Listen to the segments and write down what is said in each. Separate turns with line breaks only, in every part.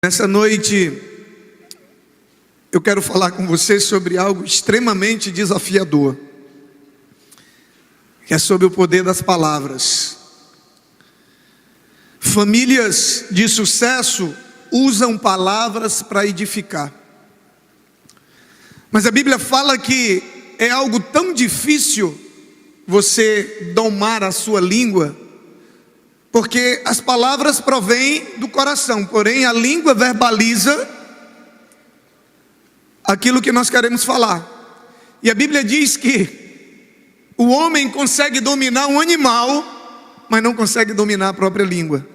Nessa noite, eu quero falar com você sobre algo extremamente desafiador, que é sobre o poder das palavras. Famílias de sucesso usam palavras para edificar, mas a Bíblia fala que é algo tão difícil você domar a sua língua, porque as palavras provêm do coração, porém a língua verbaliza aquilo que nós queremos falar. E a Bíblia diz que o homem consegue dominar um animal, mas não consegue dominar a própria língua,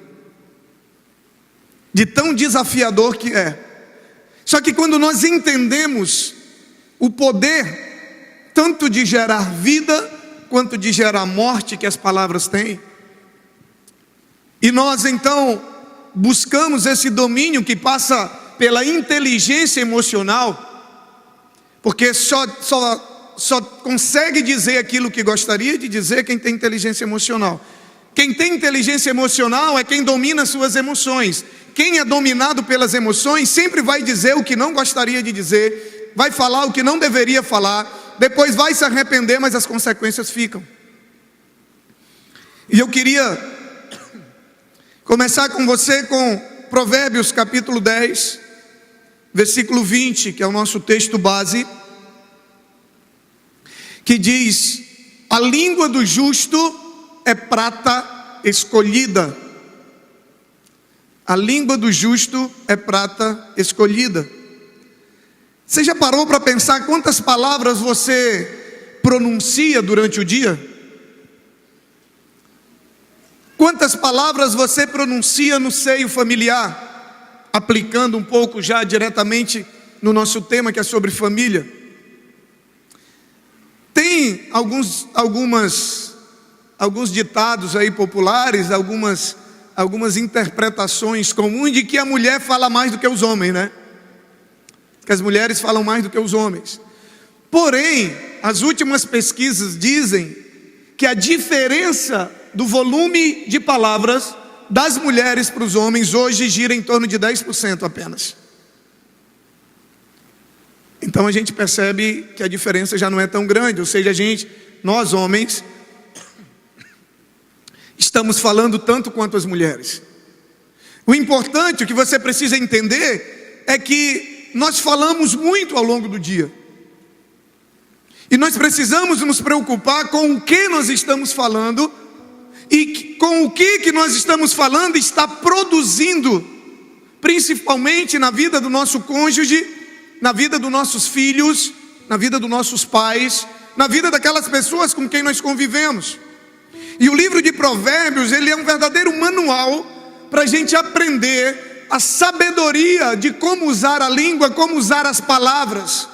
de tão desafiador que é. Só que quando nós entendemos o poder tanto de gerar vida quanto de gerar morte que as palavras têm, e nós então buscamos esse domínio que passa pela inteligência emocional, porque só consegue dizer aquilo que gostaria de dizer quem tem inteligência emocional. Quem tem inteligência emocional é quem domina suas emoções. Quem é dominado pelas emoções sempre vai dizer o que não gostaria de dizer, vai falar o que não deveria falar, depois vai se arrepender, mas as consequências ficam. E eu queria começar com você com Provérbios capítulo 10, versículo 20, que é o nosso texto base, que diz: a língua do justo é prata escolhida. A língua do justo é prata escolhida. Você já parou para pensar quantas palavras você pronuncia durante o dia? Quantas palavras você pronuncia no seio familiar? Aplicando um pouco já diretamente no nosso tema, que é sobre família. Tem alguns ditados aí populares, algumas interpretações comuns de que a mulher fala mais do que os homens, né? Que as mulheres falam mais do que os homens. Porém, as últimas pesquisas dizem que a diferença do volume de palavras das mulheres para os homens hoje gira em torno de 10% apenas. Então a gente percebe que a diferença já não é tão grande, ou seja, nós homens, estamos falando tanto quanto as mulheres. O importante, o que você precisa entender, é que nós falamos muito ao longo do dia. E nós precisamos nos preocupar com o que nós estamos falando, e com o que nós estamos falando está produzindo, principalmente na vida do nosso cônjuge, na vida dos nossos filhos, na vida dos nossos pais, na vida daquelas pessoas com quem nós convivemos. E o livro de Provérbios, ele é um verdadeiro manual para a gente aprender a sabedoria de como usar a língua, como usar as palavras,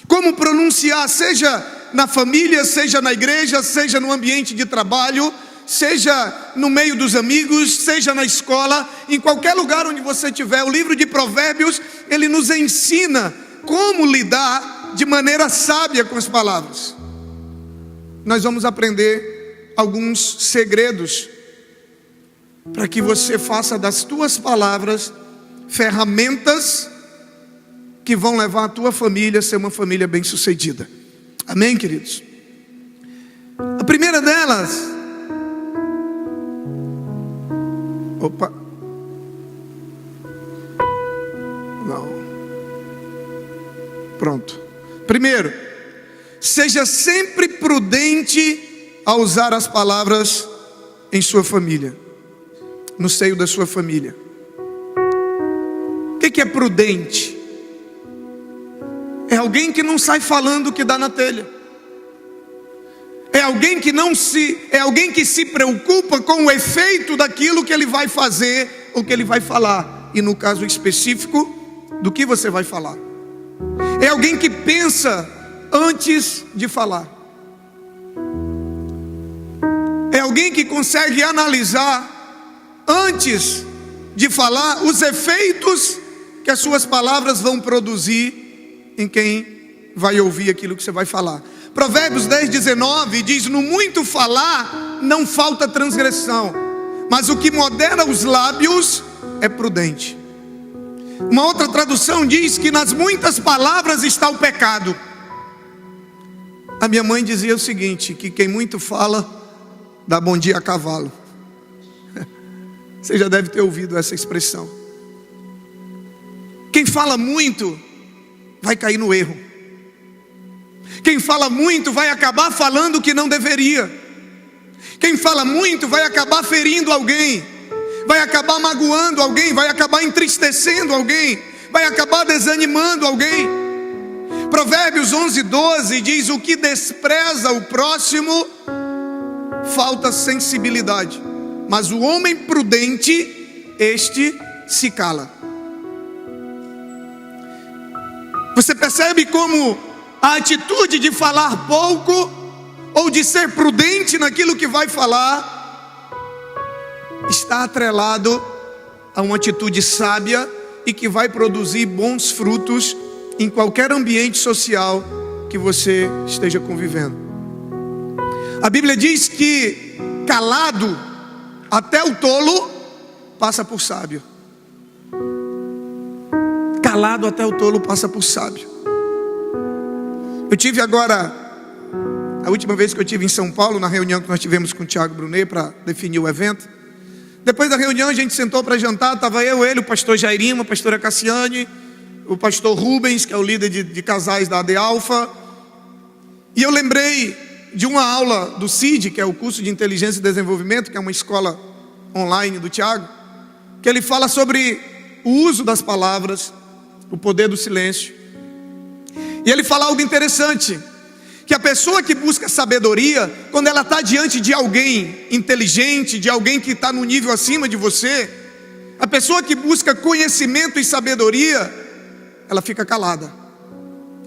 como pronunciar, seja na família, seja na igreja, seja no ambiente de trabalho, seja no meio dos amigos, seja na escola, em qualquer lugar onde você estiver. O livro de Provérbios, ele nos ensina como lidar de maneira sábia com as palavras. Nós vamos aprender alguns segredos para que você faça das tuas palavras ferramentas que vão levar a tua família a ser uma família bem-sucedida. Amém, queridos? A primeira delas... Opa! Não. Pronto. Primeiro, seja sempre prudente ao usar as palavras em sua família, no seio da sua família. O que é prudente? É alguém que não sai falando o que dá na telha. É alguém que se preocupa com o efeito daquilo que ele vai fazer ou que ele vai falar. E no caso específico, do que você vai falar. É alguém que pensa antes de falar. É alguém que consegue analisar antes de falar os efeitos que as suas palavras vão produzir em quem vai ouvir aquilo que você vai falar. Provérbios 10:19 diz: no muito falar não falta transgressão, mas o que modera os lábios é prudente. Uma outra tradução diz que nas muitas palavras está o pecado. A minha mãe dizia o seguinte, que quem muito fala, dá bom dia a cavalo. Você já deve ter ouvido essa expressão. Quem fala muito, vai cair no erro. Quem fala muito, vai acabar falando o que não deveria. Quem fala muito, vai acabar ferindo alguém. Vai acabar magoando alguém, vai acabar entristecendo alguém, vai acabar desanimando alguém. Provérbios 11:12 diz: o que despreza o próximo, falta sensibilidade, mas o homem prudente, este se cala. Você percebe como a atitude de falar pouco, ou de ser prudente naquilo que vai falar, está atrelado a uma atitude sábia e que vai produzir bons frutos em qualquer ambiente social que você esteja convivendo. A Bíblia diz que calado até o tolo passa por sábio. Calado até o tolo passa por sábio. Eu tive agora, a última vez que eu estive em São Paulo, na reunião que nós tivemos com o Tiago Brunet para definir o evento. Depois da reunião a gente sentou para jantar, estava eu, ele, o pastor Jairinho, a pastora Cassiane, o pastor Rubens, que é o líder de casais da AD Alfa. E eu lembrei de uma aula do CID, que é o curso de Inteligência e Desenvolvimento, que é uma escola online do Tiago, que ele fala sobre o uso das palavras, o poder do silêncio. E ele fala algo interessante, que a pessoa que busca sabedoria, quando ela está diante de alguém inteligente, de alguém que está no nível acima de você, a pessoa que busca conhecimento e sabedoria, ela fica calada,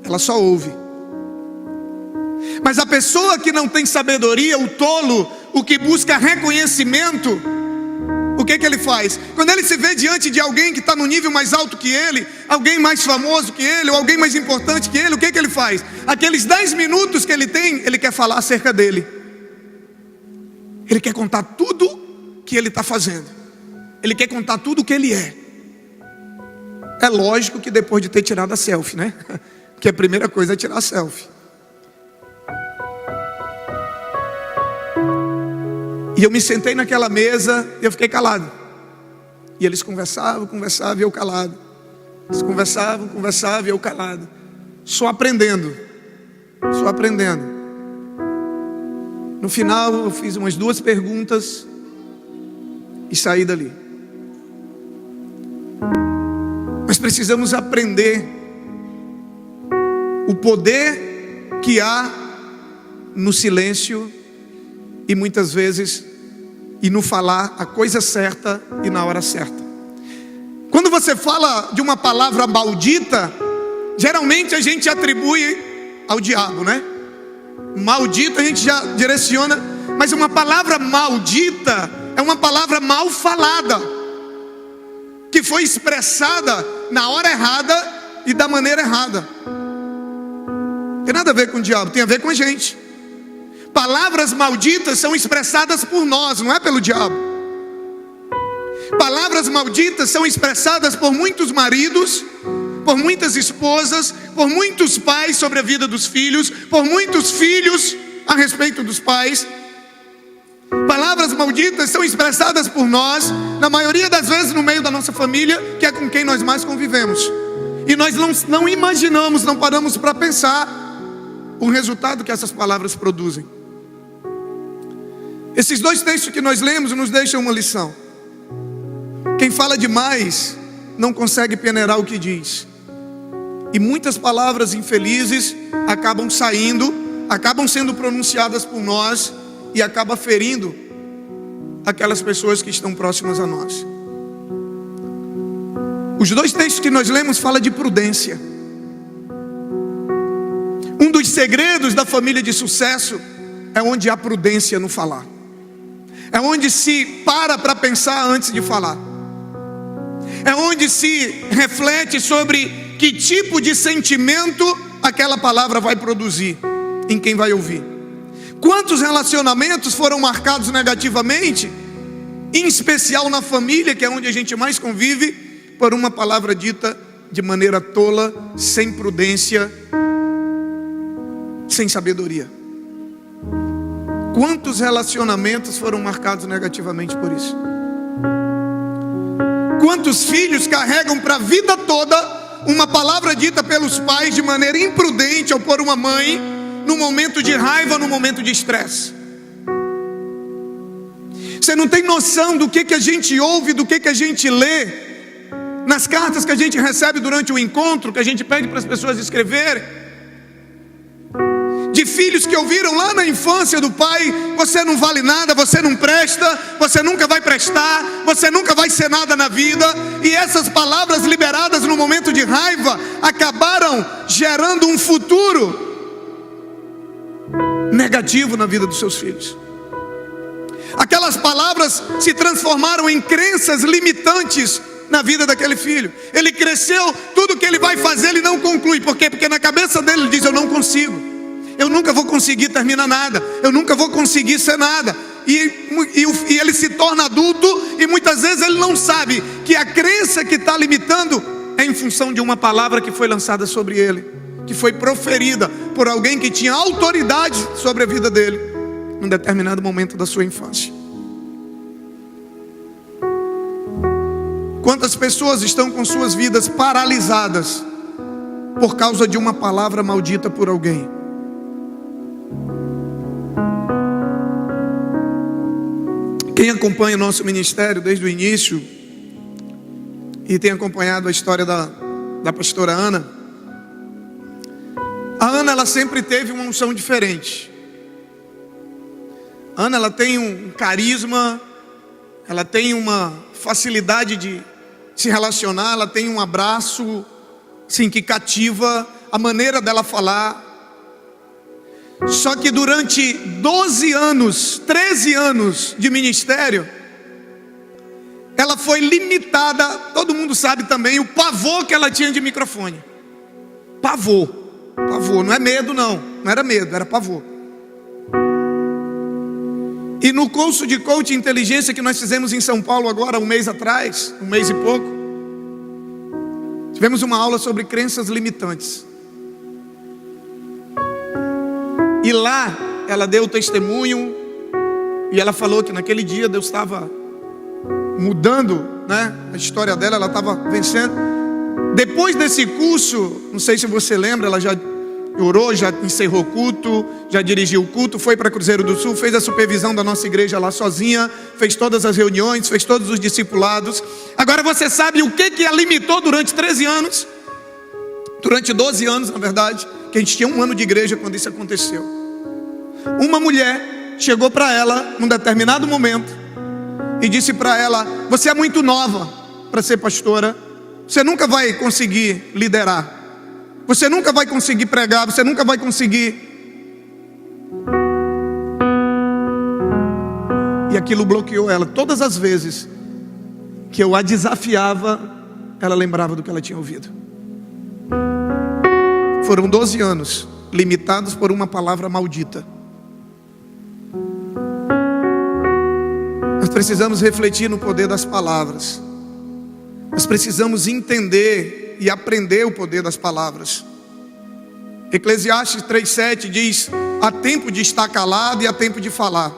ela só ouve. Mas a pessoa que não tem sabedoria, o tolo, o que busca reconhecimento, o que ele faz? Quando ele se vê diante de alguém que está no nível mais alto que ele, alguém mais famoso que ele, ou alguém mais importante que ele, o que ele faz? Aqueles 10 minutos que ele tem, ele quer falar acerca dele. Ele quer contar tudo que ele está fazendo. Ele quer contar tudo o que ele é. É lógico que depois de ter tirado a selfie, né? Porque a primeira coisa é tirar a selfie. E eu me sentei naquela mesa e eu fiquei calado. E eles conversavam e eu calado. Eles conversavam e eu calado. Só aprendendo. No final eu fiz umas 2 perguntas e saí dali. Nós precisamos aprender o poder que há no silêncio e muitas vezes e no falar a coisa certa e na hora certa. Quando você fala de uma palavra maldita, geralmente a gente atribui ao diabo, né? Maldito a gente já direciona, mas uma palavra maldita é uma palavra mal falada, que foi expressada na hora errada e da maneira errada. Não tem nada a ver com o diabo, tem a ver com a gente. Palavras malditas são expressadas por nós, não é pelo diabo. Palavras malditas são expressadas por muitos maridos, por muitas esposas, por muitos pais sobre a vida dos filhos, por muitos filhos a respeito dos pais. Palavras malditas são expressadas por nós, na maioria das vezes no meio da nossa família, que é com quem nós mais convivemos. E nós não imaginamos, não paramos para pensar o resultado que essas palavras produzem. Esses 2 textos que nós lemos nos deixam uma lição. Quem fala demais não consegue peneirar o que diz. E muitas palavras infelizes acabam saindo, acabam sendo pronunciadas por nós e acaba ferindo aquelas pessoas que estão próximas a nós. Os 2 textos que nós lemos falam de prudência. Um dos segredos da família de sucesso é onde há prudência no falar. É onde se para pensar antes de falar. É onde se reflete sobre que tipo de sentimento aquela palavra vai produzir em quem vai ouvir. Quantos relacionamentos foram marcados negativamente, em especial na família, que é onde a gente mais convive, por uma palavra dita de maneira tola, sem prudência, sem sabedoria. Quantos relacionamentos foram marcados negativamente por isso? Quantos filhos carregam para a vida toda uma palavra dita pelos pais de maneira imprudente ou por uma mãe, no momento de raiva, no momento de estresse? Você não tem noção do que a gente ouve, do que a gente lê nas cartas que a gente recebe durante o encontro, que a gente pede para as pessoas escreverem, de filhos que ouviram lá na infância do pai: você não vale nada, você não presta, você nunca vai prestar, você nunca vai ser nada na vida. E essas palavras liberadas no momento de raiva acabaram gerando um futuro negativo na vida dos seus filhos. Aquelas palavras se transformaram em crenças limitantes na vida daquele filho. Ele cresceu, tudo que ele vai fazer ele não conclui. Por quê? Porque na cabeça dele ele diz: eu não consigo, eu nunca vou conseguir terminar nada, eu nunca vou conseguir ser nada. E ele se torna adulto e muitas vezes ele não sabe que a crença que está limitando é em função de uma palavra que foi lançada sobre ele, que foi proferida por alguém que tinha autoridade sobre a vida dele num determinado momento da sua infância. Quantas pessoas estão com suas vidas paralisadas por causa de uma palavra maldita por alguém? Quem acompanha o nosso ministério desde o início e tem acompanhado a história da pastora Ana, a Ana, ela sempre teve uma unção diferente. A Ana, ela tem um carisma, ela tem uma facilidade de se relacionar, ela tem um abraço, sim, que cativa, a maneira dela falar. Só que durante 12 anos, 13 anos de ministério, ela foi limitada. Todo mundo sabe também o pavor que ela tinha de microfone. Pavor, não é medo não era medo, era pavor. E no curso de coaching e inteligência que nós fizemos em São Paulo agora, um mês atrás, um mês e pouco, tivemos uma aula sobre crenças limitantes. E lá ela deu o testemunho e ela falou que naquele dia Deus estava mudando, a história dela, ela estava vencendo. Depois desse curso, não sei se você lembra, ela já orou, já encerrou o culto, já dirigiu o culto, foi para Cruzeiro do Sul, fez a supervisão da nossa igreja lá sozinha, fez todas as reuniões, fez todos os discipulados. Agora você sabe o que a limitou durante 13 anos? Durante 12 anos, na verdade, que a gente tinha um ano de igreja quando isso aconteceu. Uma mulher chegou para ela num determinado momento e disse para ela: você é muito nova para ser pastora, você nunca vai conseguir liderar, você nunca vai conseguir pregar, você nunca vai conseguir. E aquilo bloqueou ela. Todas as vezes que eu a desafiava, ela lembrava do que ela tinha ouvido. Foram 12 anos limitados por uma palavra maldita. Nós precisamos refletir no poder das palavras. Nós precisamos entender e aprender o poder das palavras. Eclesiastes 3:7 diz: há tempo de estar calado e há tempo de falar.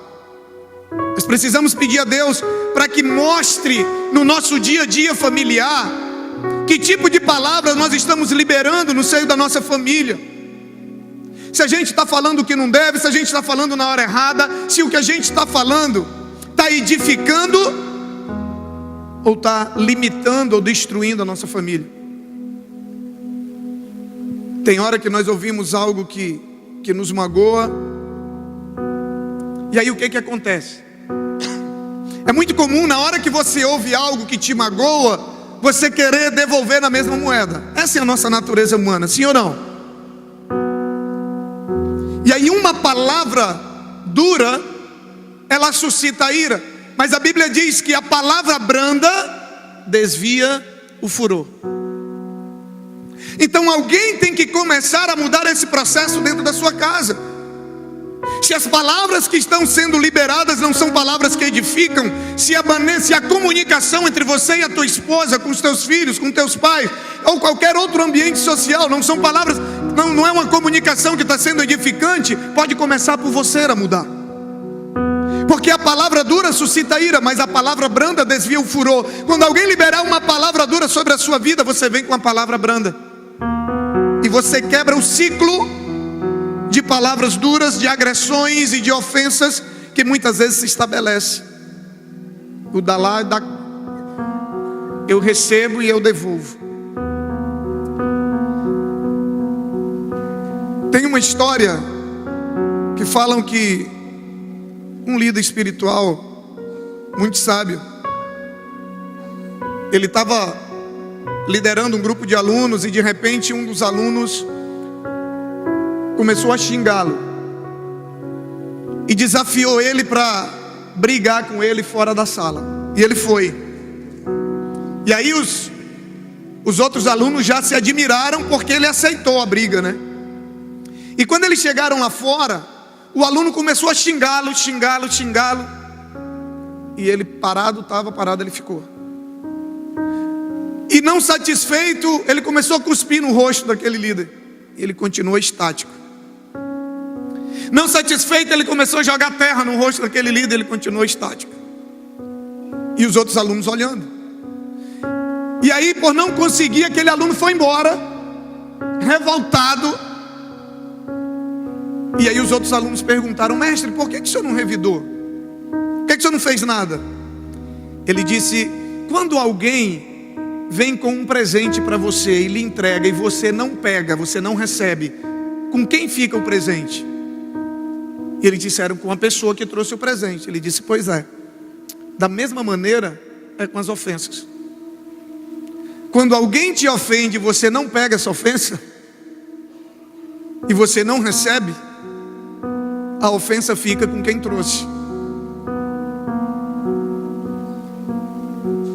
Nós precisamos pedir a Deus para que mostre no nosso dia a dia familiar que tipo de palavras nós estamos liberando no seio da nossa família. Se a gente está falando o que não deve, se a gente está falando na hora errada, se o que a gente está falando está edificando ou está limitando ou destruindo a nossa família. Tem hora que nós ouvimos algo que nos magoa, e aí o que acontece? É muito comum na hora que você ouve algo que te magoa, você querer devolver na mesma moeda. Essa é a nossa natureza humana, sim ou não? E aí uma palavra dura, ela suscita a ira. Mas a Bíblia diz que a palavra branda desvia o furor. Então alguém tem que começar a mudar esse processo dentro da sua casa. Se as palavras que estão sendo liberadas não são palavras que edificam, se a comunicação entre você e a tua esposa, com os teus filhos, com teus pais, ou qualquer outro ambiente social, não são palavras, não é uma comunicação que está sendo edificante, pode começar por você a mudar. Porque a palavra dura suscita ira, mas a palavra branda desvia o furor. Quando alguém liberar uma palavra dura sobre a sua vida, você vem com a palavra branda. E você quebra o ciclo de palavras duras, de agressões e de ofensas que muitas vezes se estabelece. O dá lá, eu recebo e eu devolvo. Tem uma história que falam que um líder espiritual muito sábio, ele estava liderando um grupo de alunos e de repente um dos alunos começou a xingá-lo e desafiou ele para brigar com ele fora da sala. E ele foi. E aí os outros alunos já se admiraram porque ele aceitou a briga, né? E quando eles chegaram lá fora, o aluno começou a xingá-lo. E ele estava parado, ele ficou. E não satisfeito, ele começou a cuspir no rosto daquele líder. E ele continuou estático. Não satisfeito, ele começou a jogar terra no rosto daquele líder, ele continuou estático. E os outros alunos olhando. E aí, por não conseguir, aquele aluno foi embora, revoltado. E aí os outros alunos perguntaram: mestre, por que o senhor não revidou? Por que o senhor não fez nada? Ele disse: quando alguém vem com um presente para você e lhe entrega e você não pega, você não recebe, com quem fica o presente? E eles disseram: com a pessoa que trouxe o presente. Ele disse: pois é, da mesma maneira é com as ofensas. Quando alguém te ofende e você não pega essa ofensa, e você não recebe, a ofensa fica com quem trouxe.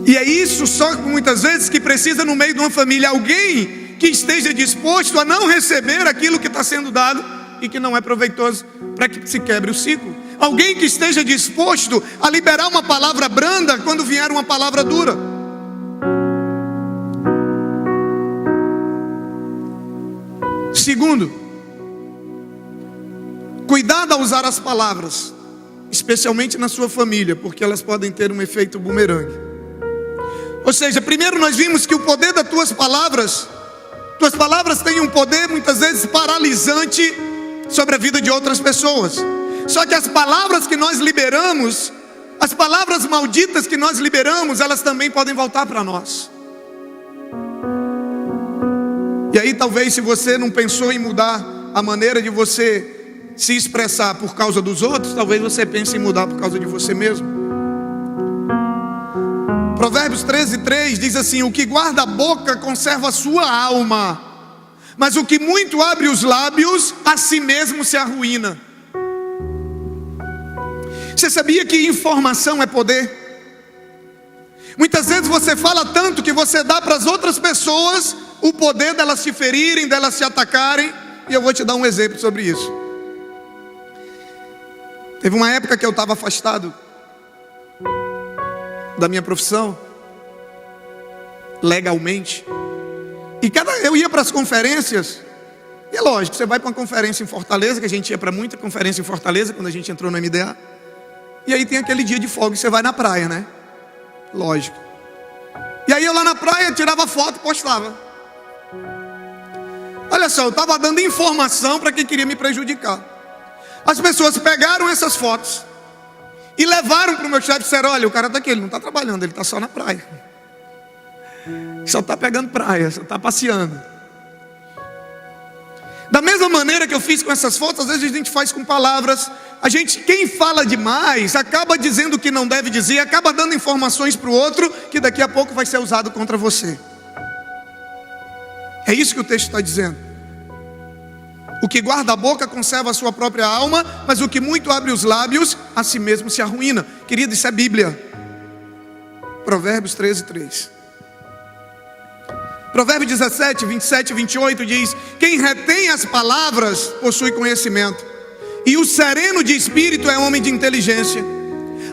E é isso só muitas vezes que precisa no meio de uma família, alguém que esteja disposto a não receber aquilo que está sendo dado e que não é proveitoso, para que se quebre o ciclo. Alguém que esteja disposto a liberar uma palavra branda quando vier uma palavra dura. Segundo, cuidado ao usar as palavras, especialmente na sua família, porque elas podem ter um efeito bumerangue. Ou seja, primeiro nós vimos que o poder das tuas palavras têm um poder muitas vezes paralisante sobre a vida de outras pessoas. Só que as palavras que nós liberamos, as palavras malditas que nós liberamos, elas também podem voltar para nós. E aí talvez, se você não pensou em mudar a maneira de você se expressar por causa dos outros, talvez você pense em mudar por causa de você mesmo. Provérbios 13:3 diz assim: o que guarda a boca conserva a sua alma, mas o que muito abre os lábios, a si mesmo se arruína. Você sabia que informação é poder? Muitas vezes você fala tanto que você dá para as outras pessoas o poder delas te ferirem, delas te atacarem. E eu vou te dar um exemplo sobre isso. Teve uma época que eu estava afastado da minha profissão, legalmente. E eu ia para as conferências. E é lógico, você vai para uma conferência em Fortaleza, que a gente ia para muita conferência em Fortaleza quando a gente entrou no MDA. E aí tem aquele dia de folga, você vai na praia, né? Lógico. E aí eu lá na praia tirava foto e postava. Olha só, eu estava dando informação para quem queria me prejudicar. As pessoas pegaram essas fotos e levaram para o meu chefe e disseram: olha, o cara está aqui, ele não está trabalhando, ele está só na praia. Só está pegando praia, só está passeando. Da mesma maneira que eu fiz com essas fotos, às vezes a gente faz com palavras. Quem fala demais, acaba dizendo o que não deve dizer, acaba dando informações para o outro, que daqui a pouco vai ser usado contra você. É isso que o texto está dizendo. O que guarda a boca conserva a sua própria alma, mas o que muito abre os lábios, a si mesmo se arruína. Querido, isso é Bíblia. Provérbios 13:3. Provérbios 17, 27 e 28 diz: quem retém as palavras possui conhecimento, E o sereno de espírito é homem de inteligência.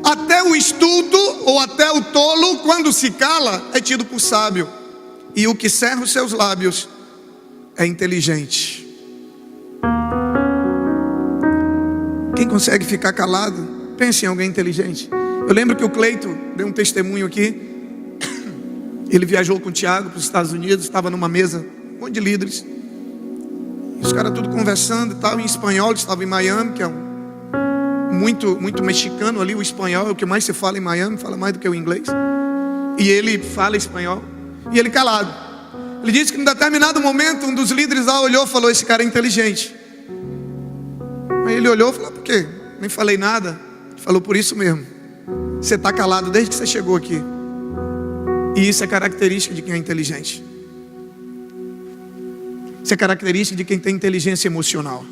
Até o estulto ou até o tolo, quando se cala, é tido por sábio. E o que cerra os seus lábios é inteligente. Quem consegue ficar calado, pense em alguém inteligente. Eu lembro que o Cleito deu um testemunho aqui. Ele viajou com o Tiago para os Estados Unidos, estava numa mesa, um monte de líderes. E os caras tudo conversando e tal, em espanhol. Eles estavam em Miami, que é muito mexicano ali. O espanhol é o que mais se fala em Miami, fala mais do que o inglês. E ele fala espanhol. E ele calado. Ele disse que em determinado momento um dos líderes lá olhou e falou: esse cara é inteligente. Aí ele olhou e falou: por quê? Nem falei nada. Ele falou: por isso mesmo. Você está calado desde que você chegou aqui. E isso é característica de quem é inteligente. Isso é característica de quem tem inteligência emocional.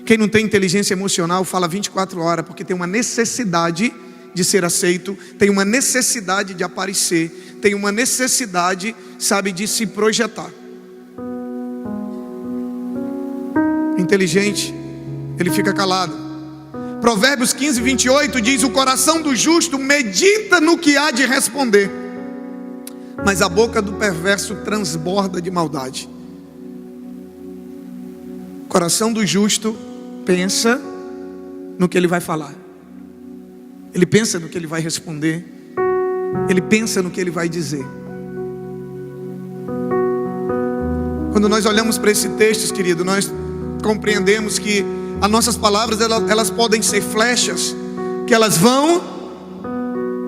Quem não tem inteligência emocional fala 24 horas, porque tem uma necessidade de ser aceito, tem uma necessidade de aparecer, tem uma necessidade, sabe, de se projetar. Inteligente, ele fica calado. Provérbios 15, 28 diz: o coração do justo medita no que há de responder, mas a boca do perverso transborda de maldade. O coração do justo pensa no que ele vai falar. Ele pensa no que ele vai responder. Ele pensa no que ele vai dizer. Quando nós olhamos para esse texto, querido, nós compreendemos que as nossas palavras, elas podem ser flechas, que elas vão,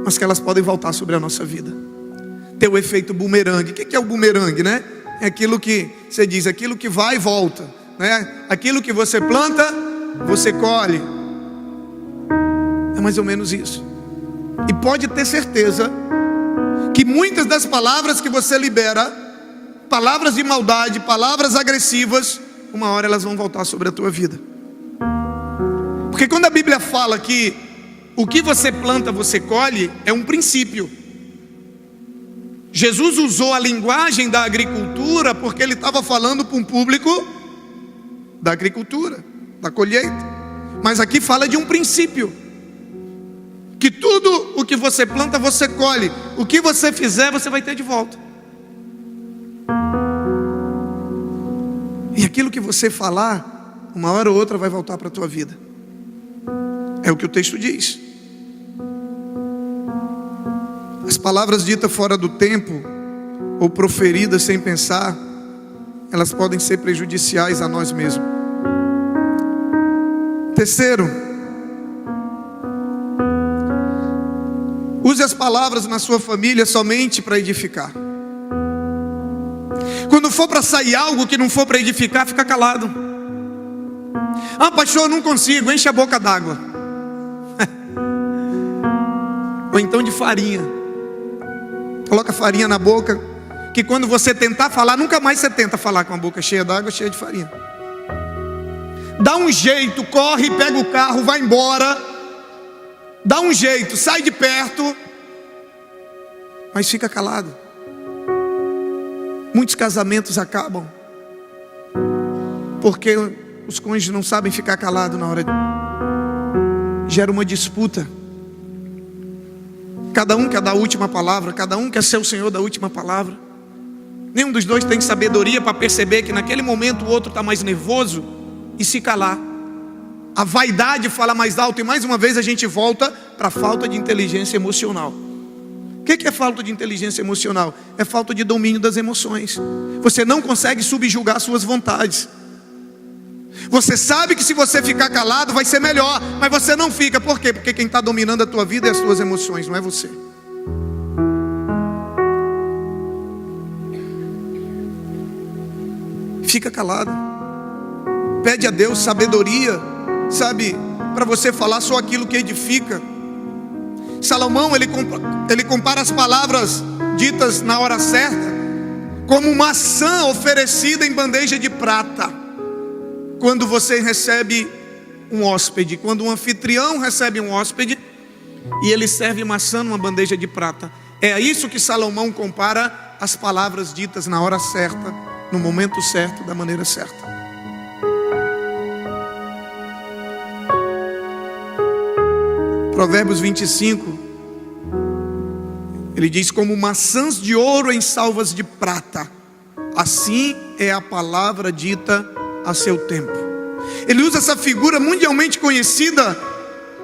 mas que elas podem voltar sobre a nossa vida. Ter o efeito bumerangue. O que é o bumerangue, né? É aquilo que você diz, aquilo que vai e volta, né? Aquilo que você planta, você colhe. É mais ou menos isso. E pode ter certeza que muitas das palavras que você libera, palavras de maldade, palavras agressivas, uma hora elas vão voltar sobre a tua vida. Porque quando a Bíblia fala que o que você planta você colhe, é um princípio. Jesus usou a linguagem da agricultura porque ele estava falando para um público da agricultura, da colheita. Mas aqui fala de um princípio, que tudo o que você planta você colhe. O que você fizer você vai ter de volta. E aquilo que você falar, uma hora ou outra vai voltar para a tua vida. É o que o texto diz. As palavras ditas fora do tempo, ou proferidas sem pensar, elas podem ser prejudiciais a nós mesmos. Terceiro, use as palavras na sua família somente para edificar. Quando for para sair algo que não for para edificar, fica calado. Ah, pastor, eu não consigo, enche a boca d'água. Ou então de farinha. Coloca farinha na boca, que quando você tentar falar, nunca mais você tenta falar com a boca cheia d'água, cheia de farinha. Dá um jeito, corre, pega o carro, vai embora. Dá um jeito, sai de perto, mas fica calado. Muitos casamentos acabam porque os cônjuges não sabem ficar calados na hora. Gera uma disputa. Cada um quer dar a última palavra, cada um quer ser o senhor da última palavra. Nenhum dos dois tem sabedoria para perceber que naquele momento o outro está mais nervoso e se calar. A vaidade fala mais alto, e mais uma vez a gente volta para a falta de inteligência emocional. O que é falta de inteligência emocional? É falta de domínio das emoções. Você não consegue subjugar suas vontades. Você sabe que se você ficar calado vai ser melhor, mas você não fica. Por quê? Porque quem está dominando a tua vida é as tuas emoções, não é você. Fica calado. Pede a Deus sabedoria, sabe, para você falar só aquilo que edifica. Salomão, ele compara as palavras ditas na hora certa como uma maçã oferecida em bandeja de prata. Quando você recebe um hóspede, quando um anfitrião recebe um hóspede e ele serve maçã numa bandeja de prata, é isso que Salomão compara as palavras ditas na hora certa, no momento certo, da maneira certa. Provérbios 25, ele diz: como maçãs de ouro em salvas de prata, assim é a palavra dita a seu tempo. Ele usa essa figura mundialmente conhecida,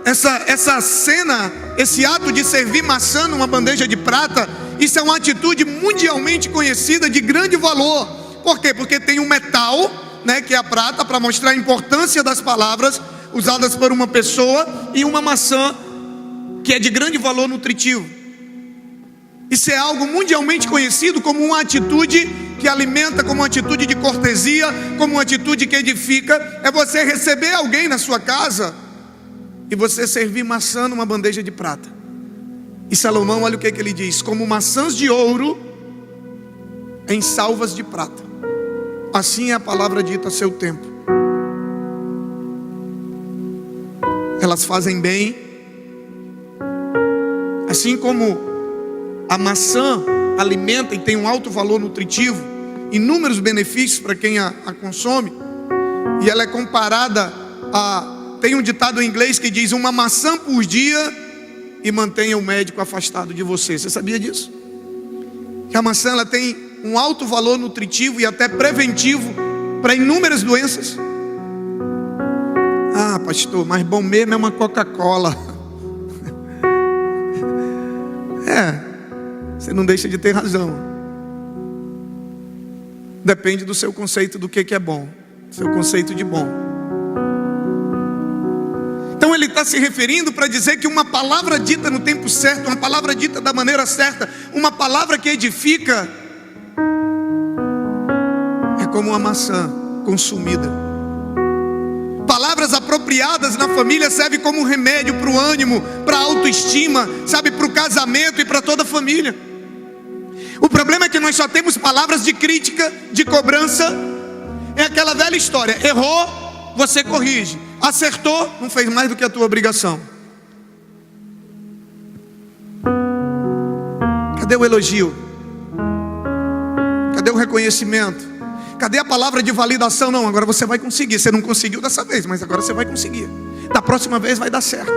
essa cena, esse ato de servir maçã numa bandeja de prata. Isso é uma atitude mundialmente conhecida de grande valor. Por quê? Porque tem um metal, né, que é a prata, para mostrar a importância das palavras usadas por uma pessoa, e uma maçã que é de grande valor nutritivo. Isso é algo mundialmente conhecido como uma atitude que alimenta, como uma atitude de cortesia, como uma atitude que edifica. É você receber alguém na sua casa e você servir maçã numa bandeja de prata. E Salomão, olha o que ele diz: como maçãs de ouro em salvas de prata, assim é a palavra dita a seu tempo. Elas fazem bem, assim como a maçã alimenta e tem um alto valor nutritivo, inúmeros benefícios para quem a consome. E ela é comparada a... Tem um ditado em inglês que diz: uma maçã por dia e mantenha o médico afastado de você. Você sabia disso? Que a maçã, ela tem um alto valor nutritivo e até preventivo para inúmeras doenças. Ah, pastor, mas bom mesmo é uma Coca-Cola. Você não deixa de ter razão. Depende do seu conceito do que é bom, seu conceito de bom. Então ele está se referindo para dizer que uma palavra dita no tempo certo, uma palavra dita da maneira certa, uma palavra que edifica, é como uma maçã consumida. Palavras apropriadas na família servem como um remédio para o ânimo, para a autoestima, sabe, para o casamento e para toda a família. O problema é que nós só temos palavras de crítica, de cobrança. É aquela velha história: errou, você corrige; acertou, não fez mais do que a tua obrigação. Cadê o elogio? Cadê o reconhecimento? Cadê a palavra de validação? Não, agora você vai conseguir. Você não conseguiu dessa vez, mas agora você vai conseguir. Da próxima vez vai dar certo.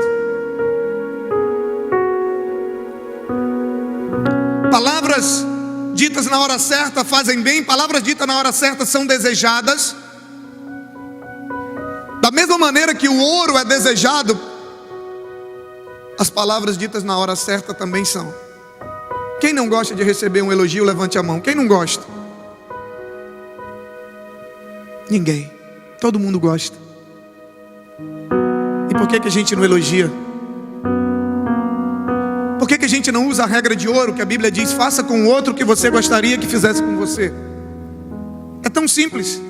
Palavras ditas na hora certa fazem bem. Palavras ditas na hora certa são desejadas. Da mesma maneira que o ouro é desejado, as palavras ditas na hora certa também são. Quem não gosta de receber um elogio, levante a mão. Quem não gosta? Ninguém. Todo mundo gosta. E por que a gente não elogia? Por que a gente não usa a regra de ouro que a Bíblia diz: faça com o outro o que você gostaria que fizesse com você? É tão simples.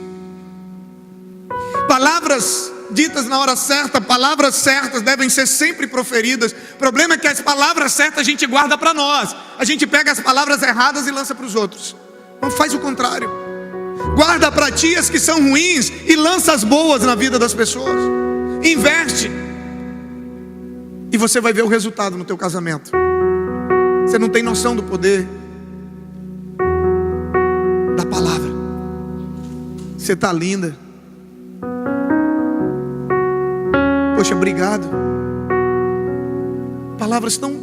Palavras ditas na hora certa, palavras certas devem ser sempre proferidas. O problema é que as palavras certas a gente guarda para nós. A gente pega as palavras erradas e lança para os outros. Não, faz o contrário. Guarda para ti as que são ruins e lança as boas na vida das pessoas. Inverte. E você vai ver o resultado no teu casamento. Você não tem noção do poder da palavra. Você está linda. Poxa, obrigado. Palavras tão...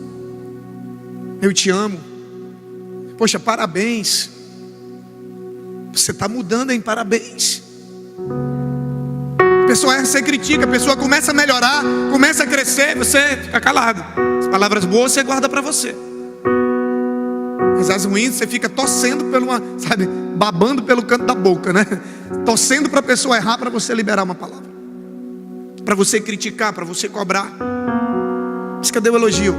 Eu te amo. Poxa, parabéns. Você está mudando, hein? Parabéns. A pessoa erra, você critica. A pessoa começa a melhorar, começa a crescer, você fica calado. As palavras boas você guarda para você. Mas as ruins você fica torcendo pelo, sabe, babando pelo canto da boca, né? Torcendo para a pessoa errar, para você liberar uma palavra, para você criticar, para você cobrar. Mas cadê o elogio?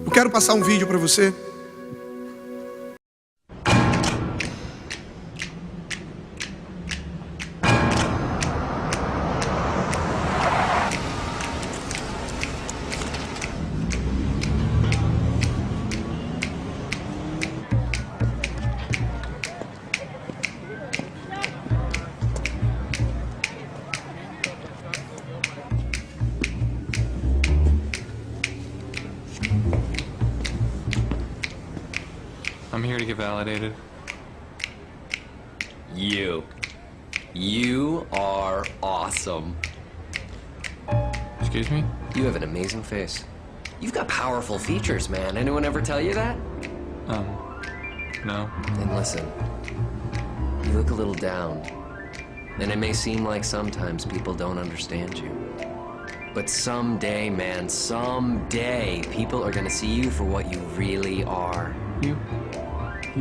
Eu quero passar um vídeo para você.
I'm here to get validated.
You are awesome.
Excuse me?
You have an amazing face. You've got powerful features, man. Anyone ever tell you that?
No.
Then listen. You look a little down. And it may seem like sometimes people don't understand you. But someday, man, someday, people are gonna see you for what you really are.
You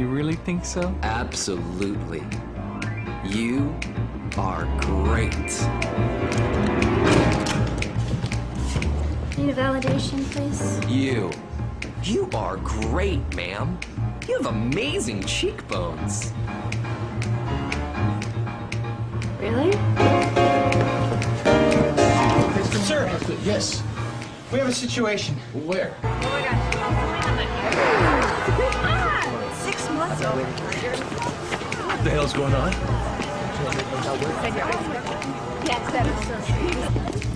really think so?
Absolutely. You are great.
Need a validation, please?
You are great, ma'am. You have amazing cheekbones.
Really?
Sir, yes. We have a situation. Where?
6 months over.
What the hell's going on?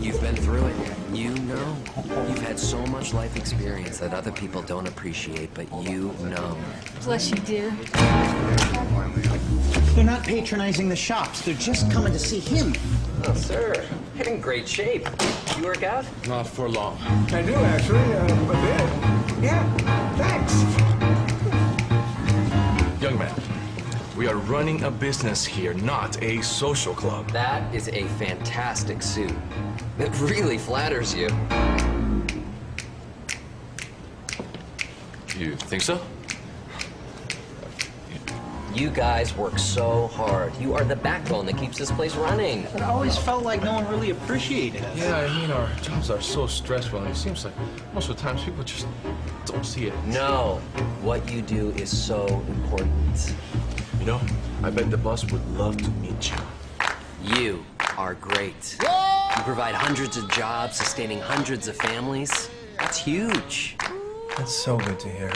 You've been through it. You know. You've had so much life experience that other people don't appreciate, but you know.
Plus you do.
They're not patronizing the shops. They're just coming to see him.
Oh, sir. You're in great shape. You work out?
Not for long.
I do, actually, a bit. Yeah, thanks.
Young man, we are running a business here, not a social club.
That is a fantastic suit. It really flatters you.
You think so?
You guys work so hard. You are the backbone that keeps this place running.
It always felt like no one really appreciated us.
Yeah, I mean, our jobs are so stressful, and it seems like most of the times people just don't see it.
No, what you do is so important.
You know, I bet the boss would love to meet you.
You are great. You provide hundreds of jobs, sustaining hundreds of families. That's huge.
That's so good to hear.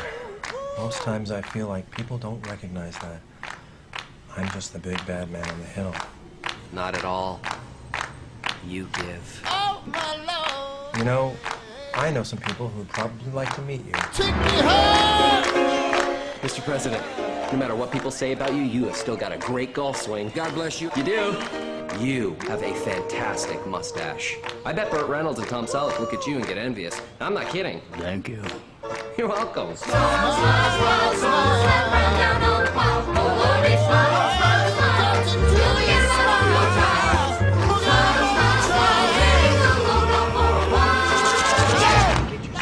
Most times I feel like people don't recognize that. I'm just the big bad man on the hill.
Not at all. You give.
You know, I know some people who'd probably like to meet you.
Mr. President, no matter what people say about you, you have still got a great golf swing. God bless you. You do. You have a fantastic mustache. I bet Burt Reynolds and Tom Selleck look at you and get envious. I'm not kidding.
Thank you.
You're welcome.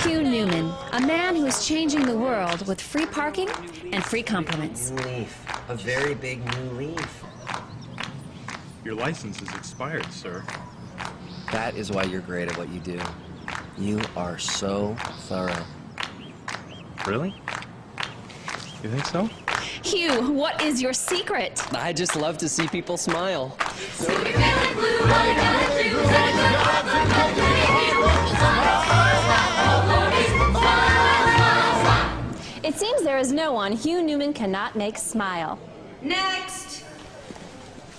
Hugh Newman, a man who is changing the world with free parking and free compliments.
New leaf. A very big new leaf.
Your license is expired, sir.
That is why you're great at what you do. You are so thorough.
Really? You think so?
Hugh, what is your secret?
I just love to see people smile.
It seems there is no one Hugh Newman cannot make smile.
Next!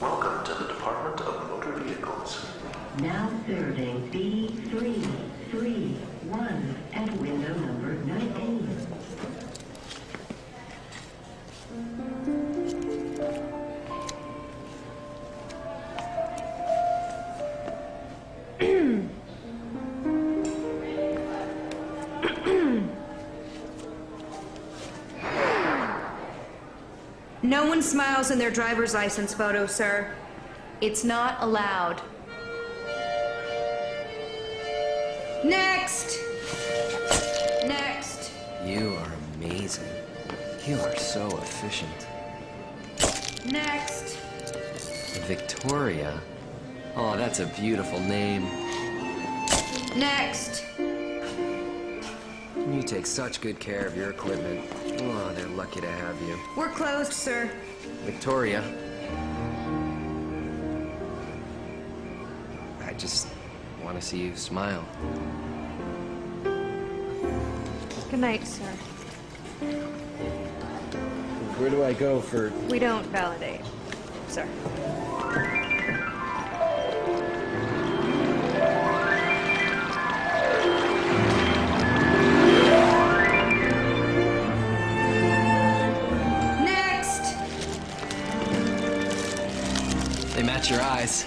Welcome to the Department of Motor Vehicles.
Now serving B331 at window number 19.
No one smiles in their driver's license photo, sir. It's not allowed. Next! Next!
You are amazing. You are so efficient.
Next!
Victoria? Oh, that's a beautiful name.
Next!
You take such good care of your equipment. Oh, they're lucky to have you.
We're closed, sir.
Victoria. I just want to see you smile.
Good night, sir.
Where do I go for...
We don't validate, sir. Next!
They match your eyes.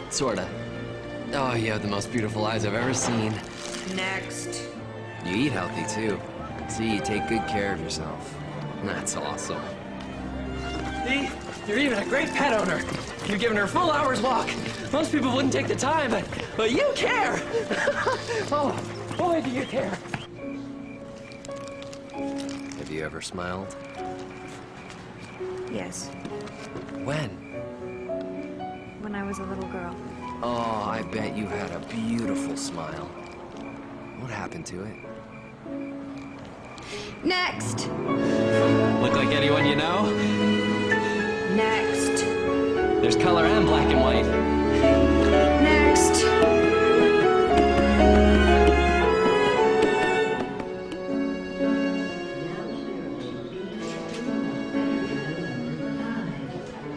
Sorta. Oh, you have the most beautiful eyes I've ever seen.
Next.
You eat healthy, too. See, you take good care of yourself. That's awesome.
See? You're even a great pet owner. You're giving her a full hour's walk. Most people wouldn't take the time, but you care. Oh, boy, do you care.
Have you ever smiled?
Yes.
When?
When I was a little girl.
Oh, I bet you had a beautiful smile. What happened to it?
Next.
Look like anyone you know?
Next.
There's color and black and white.
Next.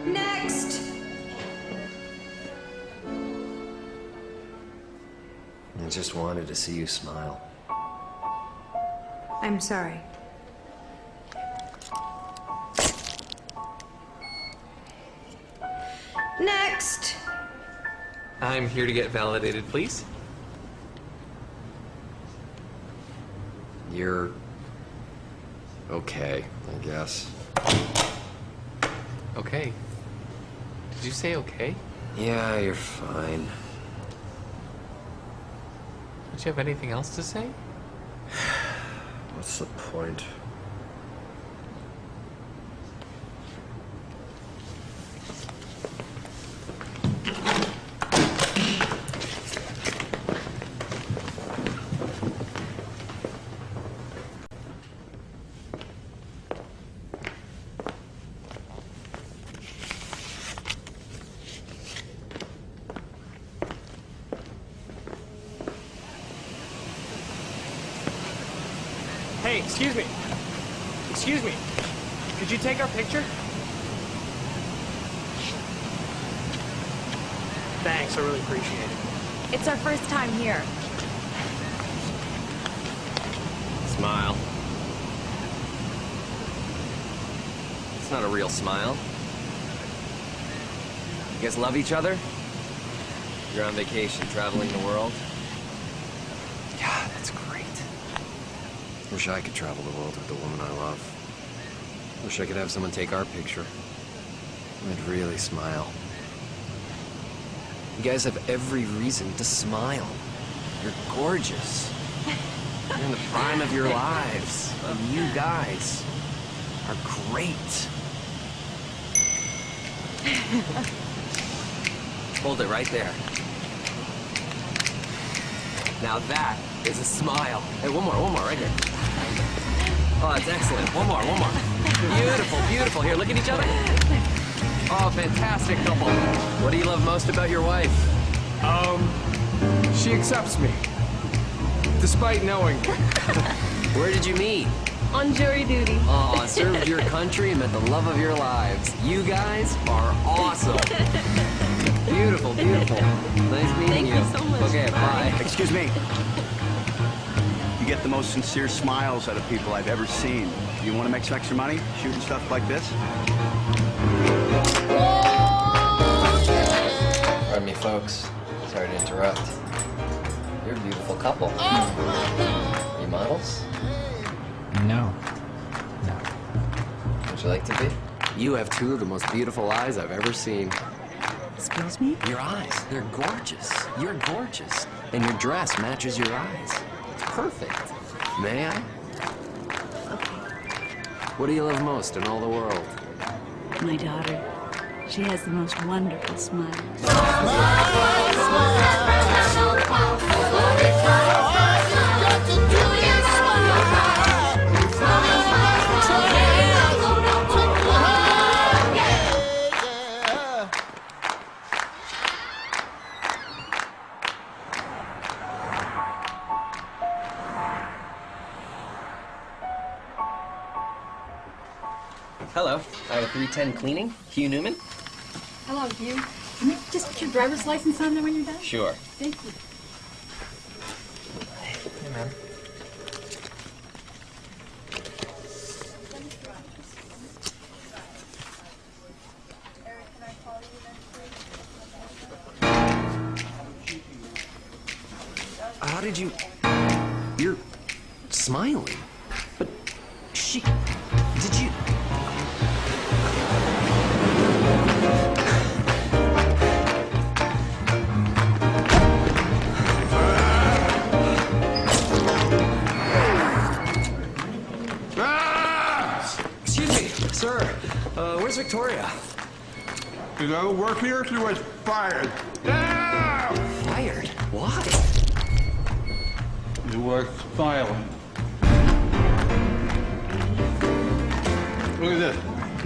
Next.
I just wanted to see you smile.
I'm sorry. Next.
I'm here to get validated, please.
You're... okay, I guess.
Okay. Did you say okay?
Yeah, you're fine.
Don't you have anything else to say?
What's the point?
Hey, excuse me. Excuse me. Could you take our picture? Thanks, I really appreciate it.
It's our first time here.
Smile. It's not a real smile. You guys love each other? You're on vacation, traveling the world? God, that's great. Wish I could travel the world with the woman I love. Wish I could have someone take our picture. I'd really smile. You guys have every reason to smile. You're gorgeous. You're in the prime of your lives. And you guys are great. Hold it right there. Now that is a smile. Hey, one more, right here. Oh, that's excellent. One more. Beautiful, beautiful. Here, look at each other. Oh, fantastic couple. What do you love most about your wife?
She accepts me. Despite knowing.
Where did you meet?
On jury duty.
Oh, served your country and met the love of your lives. You guys are awesome. Beautiful, beautiful. Nice meeting you.
Thank you so much.
Okay, bye.
Excuse me. You get the most sincere smiles out of people I've ever seen. You want to make some extra money shooting stuff like this?
Pardon me, folks. Sorry to interrupt. You're a beautiful couple. Are you models?
No.
Would you like to be? You have two of the most beautiful eyes I've ever seen.
Excuse me?
Your eyes, they're gorgeous. You're gorgeous. And your dress matches your eyes. It's perfect. May I? What do you love most in all the world?
My daughter. She has the most wonderful smile.
Hello, I have a 310 cleaning. Hugh Newman?
Hello, Hugh. Can you just put your driver's license on there when you're done?
Sure.
Thank you.
Hey, man. did you... You're smiling. But did you... Excuse me, sir. Where's Victoria?
You know, work here, she was fired.
Fired? Why?
You were smiling. Look at this.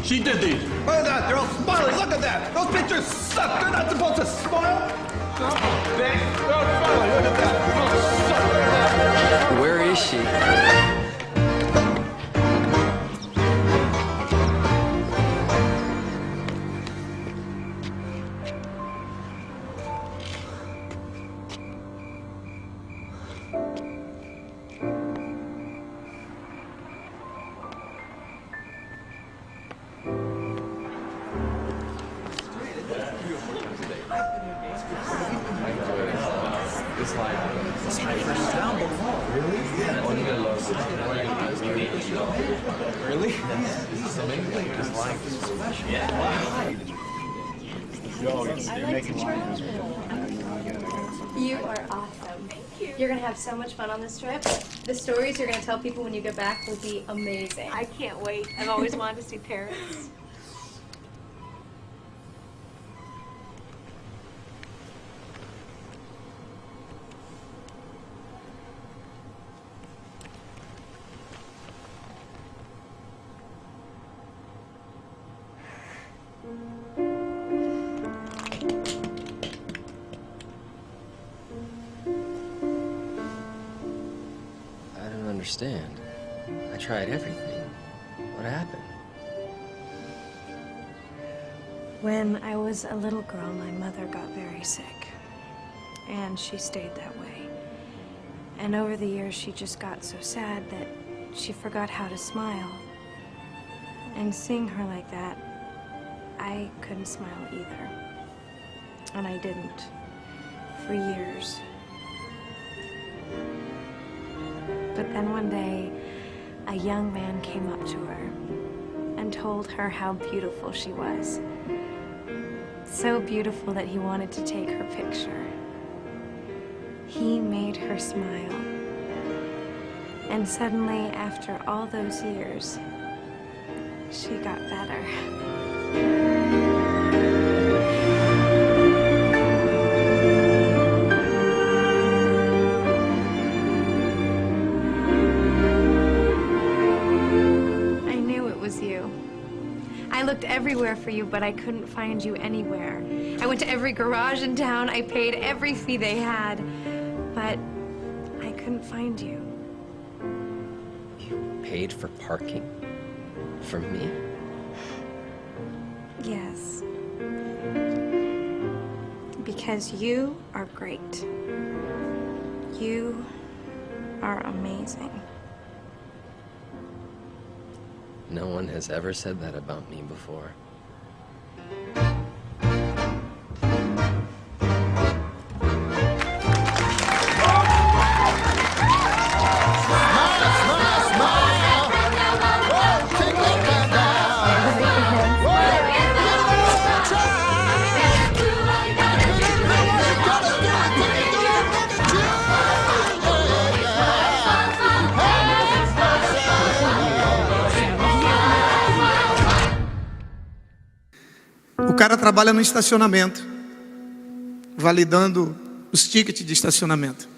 She did these. Look at that. They're all smiling. Look at that. Those pictures suck. They're not supposed to smile. Son of a bitch. They're all smiling. Look at that. They're all suck.
Where is she?
Really? This is amazing. Just like
You are awesome. Thank you. You're gonna have so much fun on this trip. The stories you're gonna tell people when you get back will be amazing.
I can't wait. I've always wanted to see Paris.
I don't understand. I tried everything. What happened?
When I was a little girl, my mother got very sick, and she stayed that way. And over the years, she just got so sad that she forgot how to smile. And seeing her like that, I couldn't smile either. And I didn't for years. But then one day, a young man came up to her and told her how beautiful she was. So beautiful that he wanted to take her picture. He made her smile. And suddenly, after all those years, she got better. I looked everywhere for you, but I couldn't find you anywhere. I went to every garage in town. I paid every fee they had, but I couldn't find you.
You paid for parking? For me?
Yes. Because you are great. You are amazing.
No one has ever said that about me before.
O cara trabalha no estacionamento, validando os tickets de estacionamento.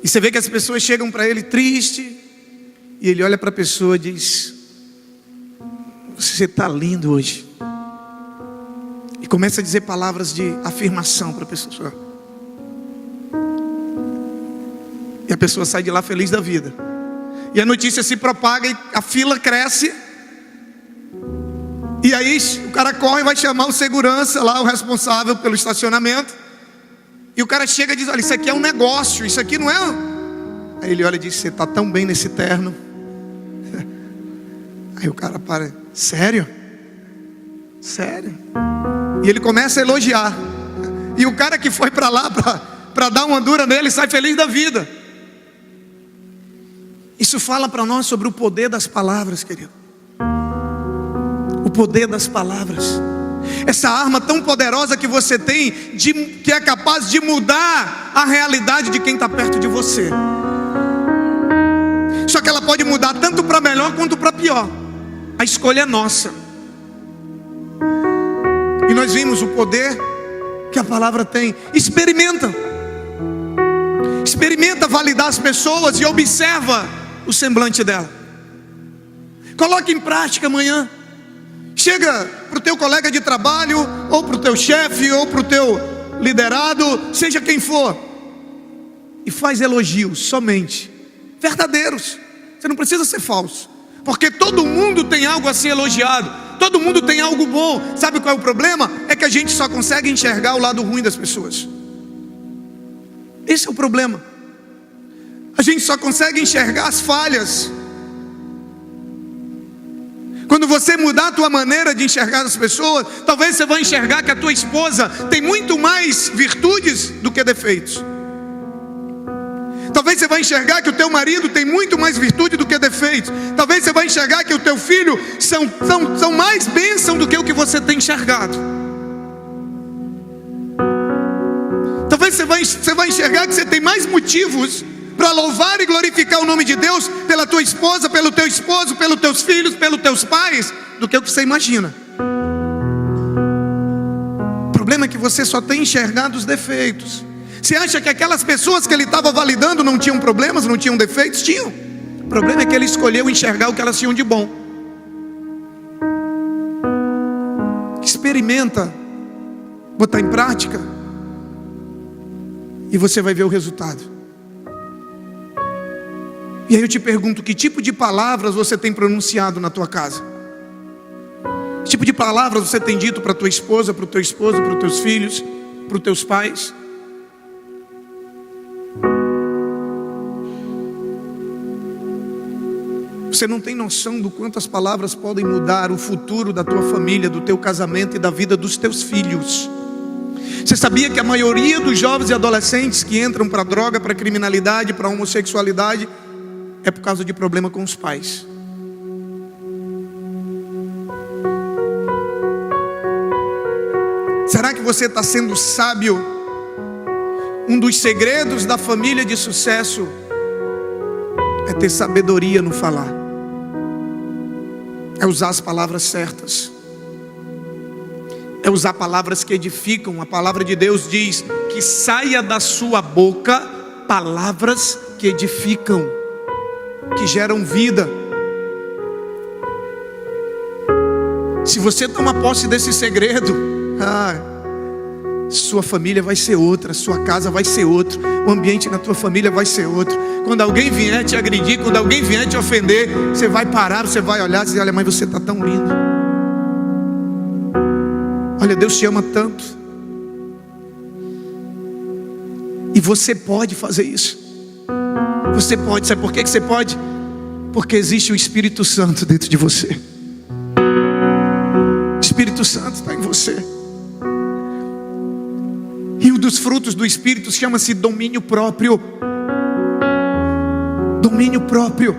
E você vê que as pessoas chegam para ele triste, e ele olha para a pessoa e diz: você está lindo hoje. E começa a dizer palavras de afirmação para a pessoa. E a pessoa sai de lá feliz da vida. E a notícia se propaga e a fila cresce. E aí o cara corre e vai chamar o segurança lá, o responsável pelo estacionamento. E o cara chega e diz: olha, isso aqui é um negócio, isso aqui não é... Aí ele olha e diz: você está tão bem nesse terno. Aí o cara para: sério? Sério? E ele começa a elogiar. E o cara que foi para lá para dar uma dura nele e sai feliz da vida. Isso fala para nós sobre o poder das palavras, querido. O poder das palavras. Essa arma tão poderosa que você tem, que é capaz de mudar a realidade de quem está perto de você. Só que ela pode mudar tanto para melhor quanto para pior. A escolha é nossa. E nós vimos o poder que a palavra tem. Experimenta validar as pessoas e observa o semblante dela. Coloque em prática amanhã. Chega para o teu colega de trabalho, ou para o teu chefe, ou para o teu liderado, seja quem for, e faz elogios somente verdadeiros. Você não precisa ser falso, porque todo mundo tem algo a ser elogiado, todo mundo tem algo bom. Sabe qual é o problema? É que a gente só consegue enxergar o lado ruim das pessoas. Esse é o problema. A gente só consegue enxergar as falhas. Quando você mudar a tua maneira de enxergar as pessoas, talvez você vai enxergar que a tua esposa tem muito mais virtudes do que defeitos. Talvez você vai enxergar que o teu marido tem muito mais virtude do que defeitos. Talvez você vai enxergar que o teu filho são mais bênção do que o que você tem enxergado. Talvez você vai enxergar que você tem mais motivos para louvar e glorificar o nome de Deus pela tua esposa, pelo teu esposo, pelos teus filhos, pelos teus pais, do que o que você imagina. O problema é que você só tem enxergado os defeitos. Você acha que aquelas pessoas que ele estava validando não tinham problemas, não tinham defeitos? Tinham. O problema é que ele escolheu enxergar o que elas tinham de bom. Experimenta botar em prática e você vai ver o resultado. E aí eu te pergunto, que tipo de palavras você tem pronunciado na tua casa? Que tipo de palavras você tem dito para tua esposa, para o teu esposo, para os teus filhos, para os teus pais? Você não tem noção do quanto as palavras podem mudar o futuro da tua família, do teu casamento e da vida dos teus filhos. Você sabia que a maioria dos jovens e adolescentes que entram para droga, para criminalidade, para homossexualidade, é por causa de problema com os pais? Será que você está sendo sábio? Um dos segredos da família de sucesso é ter sabedoria no falar, é usar as palavras certas, é usar palavras que edificam. A palavra de Deus diz que saia da sua boca palavras que edificam, que geram vida. Se você toma posse desse segredo, sua família vai ser outra, sua casa vai ser outra, o ambiente na tua família vai ser outro. Quando alguém vier te agredir, quando alguém vier te ofender, você vai parar, você vai olhar e dizer: olha, mas você está tão lindo. Olha, Deus te ama tanto. E você pode fazer isso. Você pode. Sabe por que você pode? Porque existe o Espírito Santo dentro de você. O Espírito Santo está em você. E um dos frutos do Espírito chama-se domínio próprio. Domínio próprio.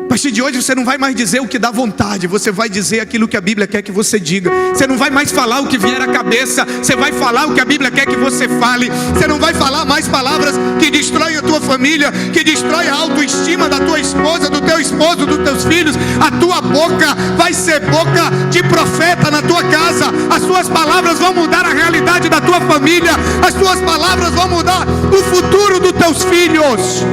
A partir de hoje você não vai mais dizer o que dá vontade, você vai dizer aquilo que a Bíblia quer que você diga. Você não vai mais falar o que vier à cabeça, você vai falar o que a Bíblia quer que você fale. Você não vai falar mais palavras que destroem a tua família, que destroem a autoestima da tua esposa, do teu esposo, dos teus filhos. A tua boca vai ser boca de profeta na tua casa. As tuas palavras vão mudar a realidade da tua família. As tuas palavras vão mudar o futuro dos teus filhos.